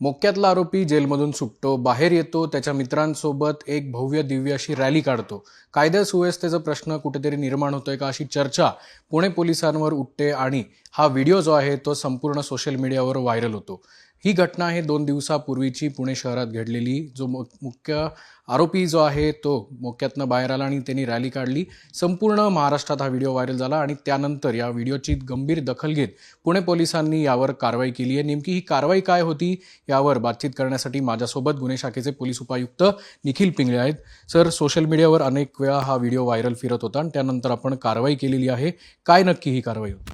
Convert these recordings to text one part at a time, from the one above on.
मोक्यातला आरोपी जेलमधून सुटतो, बाहेर येतो, त्याच्या मित्रांसोबत एक भव्य दिव्य अशी रॅली काढतो. कायदा सुव्यवस्थेचा प्रश्न कुठेतरी निर्माण होतोय का अशी चर्चा पुणे पोलिसांवर उठते आणि हा व्हिडिओ जो आहे तो संपूर्ण सोशल मीडियावर व्हायरल होतो. ही घटना आहे 2 दिवसापूर्वीची पुणे शहरात घडलेली. जो मुख्य आरोपी जो आहे तो मोक्यातनं बाहेर आला आणि त्यांनी रॅली काढली. संपूर्ण महाराष्ट्रात हा व्हिडिओ व्हायरल झाला आणि त्यानंतर या व्हिडिओची गंभीर दखल घेत पुणे पोलिसांनी यावर कारवाई केली आहे. नेमकी ही कारवाई काय होती यावर बातचीत करण्यासाठी माझ्यासोबत गुन्हे शाखेचे पोलीस उपायुक्त निखिल पिंगळे आहेत. सर, सोशल मीडियावर अनेक वेळा हा व्हिडिओ व्हायरल फिरत होता आणि त्यानंतर आपण कारवाई केलेली आहे. काय नक्की ही कारवाई होती?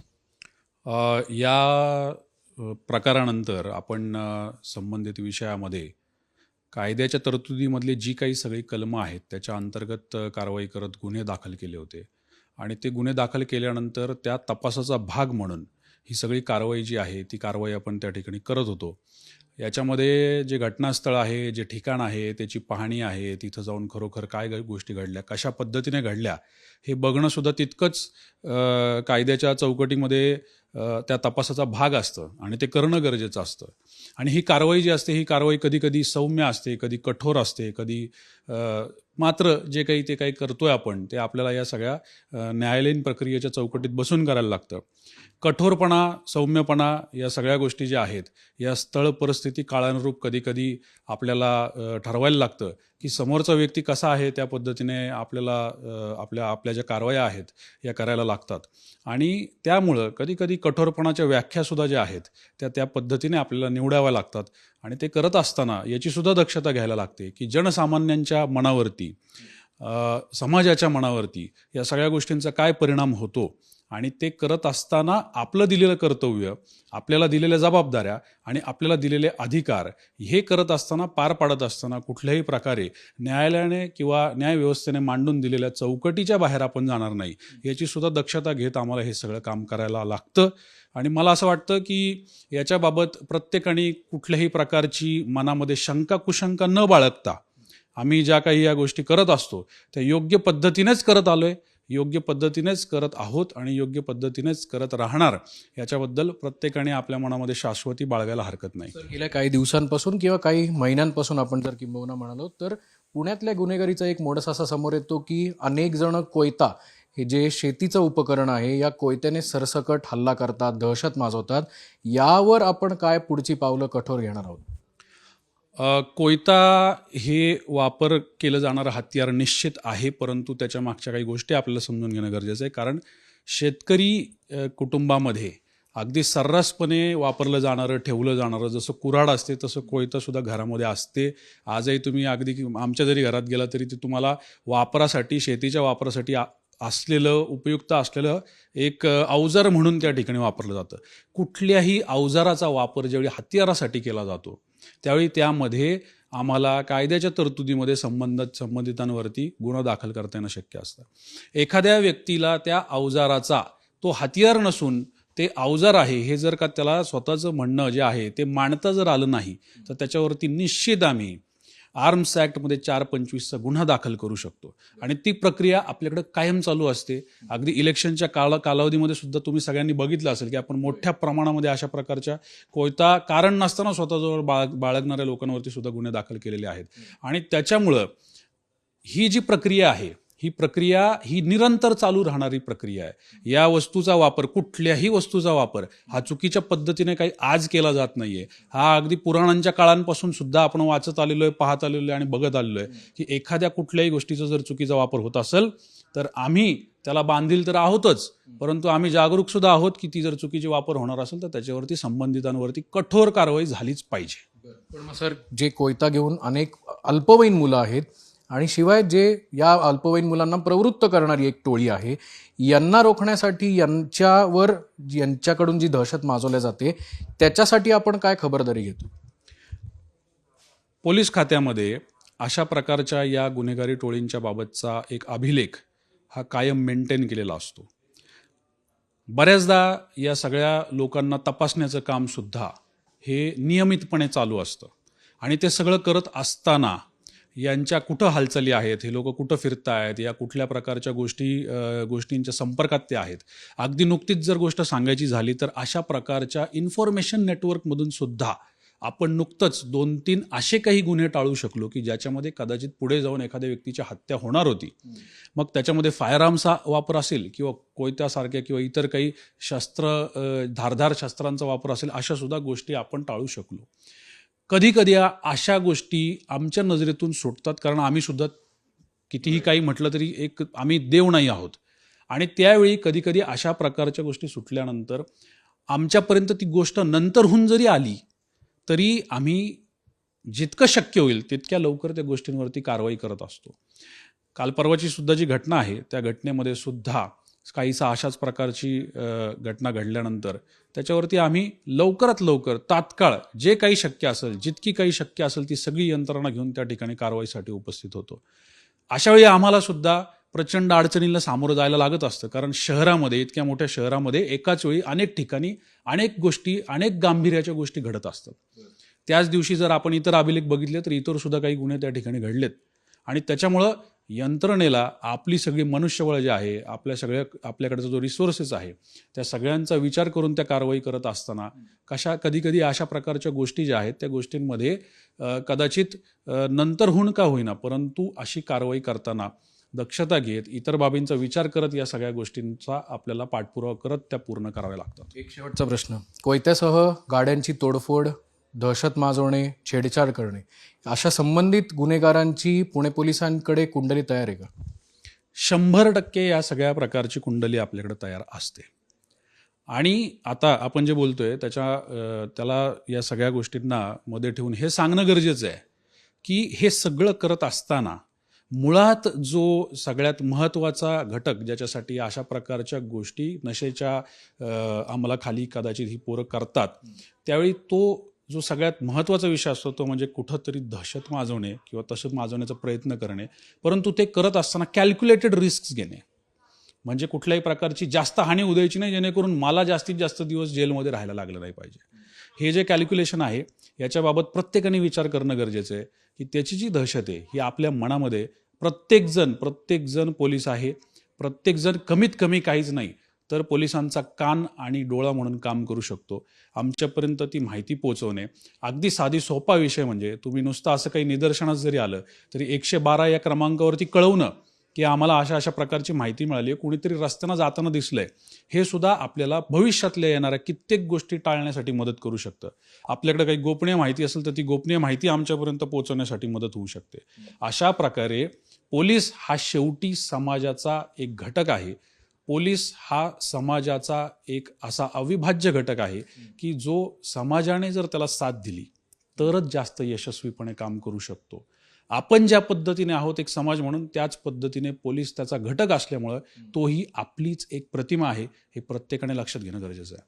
या प्रकारानंतर आपण संबंधित विषयामध्ये कायद्याच्या तरतुदीमधले जी काही सगळी कलमं आहेत त्याच्या अंतर्गत कारवाई करत गुन्हे दाखल केले होते आणि ते गुन्हे दाखल केल्यानंतर त्या तपासाचा भाग म्हणून ही सगळी कारवाई जी आहे ती कारवाई आपण त्या ठिकाणी करत होतो. याच्यामध्ये जे घटनास्थळ आहे, जे ठिकाण आहे, त्याची पाहणी आहे, तिथं जाऊन खरोखर काय गोष्टी घडल्या, कशा पद्धतीने घडल्या हे बघणंसुद्धा तितकंच कायद्याच्या चौकटीमध्ये त्या तपासाचा भाग असतं आणि ते करणं गरजेचं असतं. आणि ही कारवाई जी असते ही कारवाई कधी कधी सौम्य असते, कधी कठोर असते, कधी मात्र जे काही ते काही करतोय आपण ते आपल्याला या सगळ्या न्यायालयीन प्रक्रियेच्या चौकटीत बसून करायला लागतं. कठोरपणा, सौम्यपणा या सगळ्या गोष्टी ज्या आहेत या स्थळ परिस्थिती काळानुरूप कधी कधी आपल्याला ठरवायला लागतं की समोरचा व्यक्ती कसा आहे त्या पद्धतीने आपल्याला आपल्या ज्या कारवाया आहेत या करायला लागतात. आणि त्यामुळं कधी कधी कठोरपणाच्या व्याख्यासुद्धा ज्या आहेत त्या पद्धतीने आपल्याला निवडाव्या लागतात. आणि ते करत असताना याचीसुद्धा दक्षता घ्यायला लागते की जनसामान्यांच्या मनावरती, समाजाच्या मनावरती या सगळ्या गोष्टींचा काय परिणाम होतो. आणि ते करत असताना आपलं दिलेलं कर्तव्य, आपल्याला दिलेल्या जबाबदाऱ्या आणि आपल्याला दिलेले अधिकार हे करत असताना, पार पाडत असताना कुठल्याही प्रकारे न्यायालयाने किंवा न्यायव्यवस्थेने मांडून दिलेल्या चौकटीच्या बाहेर आपण जाणार नाही याची सुद्धा दक्षता घेत आम्हाला हे सगळं काम करायला लागतं. आणि मला असं वाटतं की याच्याबाबत प्रत्येकाने कुठल्याही प्रकारची मनामध्ये शंका कुशंका न बाळगता आम्ही ज्या काही या गोष्टी करत असतो त्या योग्य पद्धतीनेच करत आलोय, योग्य पद्धतीनेच करत आहोत आणि योग्य पद्धतीनेच करत राहणार. याच्याबद्दल प्रत्येकाने आपल्या मनामध्ये शाश्वती बाळगायला हरकत नाही. गेल्या काही दिवसांपासून किंवा काही महिन्यांपासून आपण जर किंबहुना म्हणालो तर पुण्यातल्या गुन्हेगारीचा एक मोडस असा समोर येतो की अनेक जण कोयता, हे जे शेतीचं उपकरण आहे, या कोयत्याने सरसकट हल्ला करतात, दहशत माजवतात. यावर आपण काय पुढची पावलं कठोर घेणार आहोत? कोयता हे वापर केलं जाणारं हत्यार निश्चित आहे, परंतु त्याच्या मागच्या काही गोष्टी आपल्याला समजून घेणं गरजेचं आहे. कारण शेतकरी कुटुंबामध्ये अगदी सर्रासपणे वापरलं जाणारं, ठेवलं जाणारं जसं कुऱ्हाड असते तसं कोयतासुद्धा घरामध्ये असते. आजही तुम्ही अगदी आमच्या जरी घरात गेला तरी ते तुम्हाला वापरासाठी, शेतीच्या वापरासाठी असलेलं, उपयुक्त असलेलं एक अवजार म्हणून त्या ठिकाणी वापरलं जातं. कुठल्याही अवजाराचा वापर ज्यावेळी हत्यारासाठी केला जातो त्यावेळी त्यामध्ये आम्हाला कायद्याच्या तरतुदीमध्ये संबंधितांवरती गुन्हा दाखल करता येणं शक्य असतं. एखाद्या व्यक्तीला त्या अवजाराचा, तो हत्यार नसून ते अवजार आहे हे जर का त्याला स्वतःचं म्हणणं जे आहे ते मांडता जर आलं नाही तर त्याच्यावरती निश्चित आम्ही आर्म्स ॲक्टमध्ये 425चा गुन्हा दाखल करू शकतो. आणि ती प्रक्रिया आपल्याकडे कायम चालू असते. अगदी इलेक्शनच्या कालावधीमध्ये सुद्धा तुम्ही सगळ्यांनी बघितलं असेल की आपण मोठ्या प्रमाणामध्ये अशा प्रकारच्या कोयता कारण नसताना स्वतःजवळ बाळगणाऱ्या लोकांवरती सुद्धा गुन्हे दाखल केलेले आहेत. आणि त्याच्यामुळं ही जी प्रक्रिया आहे ही निरंतर चालू राहणारी प्रक्रिया आहे. या वस्तूचा वापर, कुठल्याही वस्तूचा वापर हा चुकीच्या पद्धतीने काही आज केला जात नाहीये. हा अगदी पुराणांच्या काळांपासून सुद्धा आपण वाचत आलेलो आहे, पाहत आलेलो आहे आणि बघत आलेलो आहे की एखाद्या कुठल्याही गोष्टीचा जर चुकीचा वापर होत असेल तर आम्ही त्याला बांधील तर आहोतच, परंतु आम्ही जागरूक सुद्धा आहोत की ती जर चुकीची वापर होणार असेल तर त्याच्यावरती संबंधितांवरती कठोर कारवाई झालीच पाहिजे. पण मग सर, जे कोयता घेऊन अनेक अल्पवयीन मुलं आहेत आणि शिवाय जे या अल्पवयीन मुलांना प्रवृत्त करणारी एक टोळी आहे, यांना रोखण्यासाठी यांच्याकडून जी दहशत माजवल्या जाते त्याच्यासाठी आपण काय खबरदारी घेतो? पोलीस खात्यामध्ये अशा प्रकारच्या या गुन्हेगारी टोळींच्या बाबतचा एक अभिलेख हा कायम मेंटेन केलेला असतो. बऱ्याचदा या सगळ्या लोकांना तपासण्याचं काम सुद्धा हे नियमितपणे चालू असतं. आणि ते सगळं करत असताना यांच्या कुठं हालचाली आहेत, हे लोक कुठं फिरतायत, या कुठल्या प्रकारच्या गोष्टींच्या संपर्कात ते आहेत. अगदी नुकतीच जर गोष्ट सांगायची झाली तर अशा प्रकारच्या इन्फॉर्मेशन नेटवर्कमधून सुद्धा आपण नुकतंच 2-3 असे काही गुन्हे टाळू शकलो की ज्याच्यामध्ये कदाचित पुढे जाऊन एखाद्या व्यक्तीची हत्या होणार होती. मग त्याच्यामध्ये फायरआर्मचा वापर असेल किंवा कोयत्यासारख्या किंवा इतर काही धारधार शस्त्रांचा वापर असेल, अशा सुद्धा गोष्टी आपण टाळू शकलो. कधी कधी अशा गोष्टी आमच्या नजरेतून सुटतात, कारण आम्ही सुद्धा कितीही काही म्हटलं तरी आम्ही देव नाही आहोत. आणि त्यावेळी कधी कधी अशा प्रकारच्या गोष्टी सुटल्यानंतर आमच्यापर्यंत ती गोष्ट नंतरहून जरी आली तरी आम्ही जितकं शक्य होईल तितक्या लवकर त्या गोष्टींवरती कारवाई करत असतो. काल परवाची सुद्धा जी घटना आहे त्या घटनेमध्ये सुद्धा काहीसा अशाच प्रकारची घटना घडल्यानंतर त्याच्यावरती आम्ही लवकरात लवकर तात्काळ जे काही शक्य असेल, जितकी काही शक्य असेल ती सगळी यंत्रणा घेऊन त्या ठिकाणी कारवाईसाठी उपस्थित होतो. अशावेळी आम्हाला सुद्धा प्रचंड अडचणींना सामोरं जायला लागत असतं, कारण शहरामध्ये, इतक्या मोठ्या शहरामध्ये एकाच वेळी अनेक ठिकाणी अनेक गोष्टी, अनेक गांभीर्याच्या गोष्टी घडत असतात. त्याच दिवशी जर आपण इतर अभिलेख बघितले तर इतर सुद्धा काही गुन्हे त्या ठिकाणी घडलेत. आणि त्याच्यामुळं यंत्रणेला आपली सगळी मनुष्यबळ जे आहे, आपल्याकडचा जो रिसोर्सेस आहे, त्या सगळ्यांचा विचार करून त्या कारवाई करत असताना कधी अशा प्रकारच्या गोष्टी ज्या आहेत त्या गोष्टींमध्ये कदाचित नंतरहून का होईना परंतु अशी कारवाई करताना दक्षता घेत, इतर बाबींचा विचार करत या सगळ्या गोष्टींचा आपल्याला पाठपुरावा करत त्या पूर्ण कराव्या लागतात. एक शेवटचा प्रश्न, कोयत्यासह गाड्यांची तोडफोड, दहशत माजवणे, छेडछाड करणे अशा संबंधित गुन्हेगारांची पुणे पोलिसांकडे कुंडली तयार आहे का? 100% या सगळ्या प्रकारची कुंडली आपल्याकडे तयार असते. आणि आता आपण जे बोलतोय त्याला या सगळ्या गोष्टींना मध्ये ठेवून हे सांगणं गरजेचं आहे की हे सगळं करत असताना मुळात जो सगळ्यात महत्त्वाचा घटक ज्याच्यासाठी अशा प्रकारच्या गोष्टी नशेच्या अंमलाखाली कदाचित ही पोरं करतात, त्यावेळी तो जो सगळ्यात महत्त्वाचा विषय असतो तो म्हणजे कुठंतरी दहशत माजवणे किंवा दहशत माजवण्याचा प्रयत्न करणे, परंतु ते करत असताना कॅल्क्युलेटेड रिस्क घेणे. म्हणजे कुठल्याही प्रकारची जास्त हानी उद्यायची नाही, जेणेकरून मला जास्तीत जास्त दिवस जेलमध्ये राहायला लागलं नाही पाहिजे. हे जे कॅल्क्युलेशन आहे याच्याबाबत प्रत्येकाने विचार करणं गरजेचं आहे की त्याची जी दहशत आहे ही आपल्या मनामध्ये प्रत्येकजण पोलीस आहे, प्रत्येकजण कमीत कमी काहीच नाही तर पोलिसांचा कान आणि डोळा म्हणून काम करू शकतो. आमच्यापर्यंत ती माहिती पोहोचवणे अगदी साधी सोपा विषय. म्हणजे तुम्ही नुसतं असं काही निदर्शनास जरी आलं तरी 112 या क्रमांकावरती कळवणं की आम्हाला अशा प्रकारची माहिती मिळाली, कुणीतरी रस्त्यानं जाताना दिसलंय, हे सुद्धा आपल्याला भविष्यातल्या येणाऱ्या कित्येक गोष्टी टाळण्यासाठी मदत करू शकतं. आपल्याकडे काही गोपनीय माहिती असेल तर ती गोपनीय माहिती आमच्यापर्यंत पोहोचवण्यासाठी मदत होऊ शकते. अशा प्रकारे पोलीस हा शेवटी समाजाचा एक घटक आहे. पोलीस हा समाजाचा एक असा अविभाज्य घटक आहे की जो समाजाने जर त्याला साथ दिली तरच जास्त यशस्वीपणे काम करू शकतो. आपण ज्या पद्धतीने आहोत एक समाज म्हणून, त्याच पद्धतीने पोलीस त्याचा घटक असल्यामुळं तोही आपलीच एक प्रतिमा आहे, हे प्रत्येकाने लक्षात घेणं गरजेचं आहे.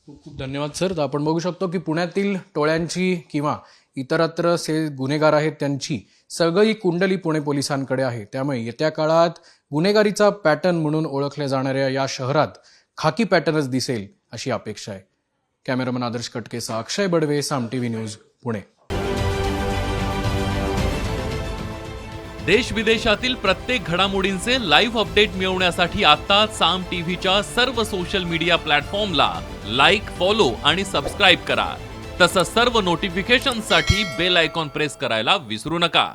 खूप खूप धन्यवाद सर. तर आपण बघू शकतो की पुण्यातील टोळ्यांची किंवा इतरत्र गुन्हेगार आहेत त्यांची सगळी कुंडली पुणे पोलिसांकडे आहे. त्यामुळे येत्या काळात गुन्हेगारीचा पॅटर्न म्हणून ओळखल्या जाणाऱ्या या शहरात खाकी पॅटर्नच दिसेल अशी अपेक्षा आहे. कॅमेरामन आदर्श कटकेसह अक्षय बडवे, साम टीव्ही न्यूज, पुणे. देश विदेशातील प्रत्येक घडामोडींचे लाईव्ह अपडेट मिळवण्यासाठी आता साम टीव्हीच्या सर्व सोशल मीडिया प्लॅटफॉर्मला लाईक, फॉलो आणि सबस्क्राईब करा. तसंच सर्व नोटिफिकेशनसाठी बेल आयकॉन प्रेस करायला विसरू नका.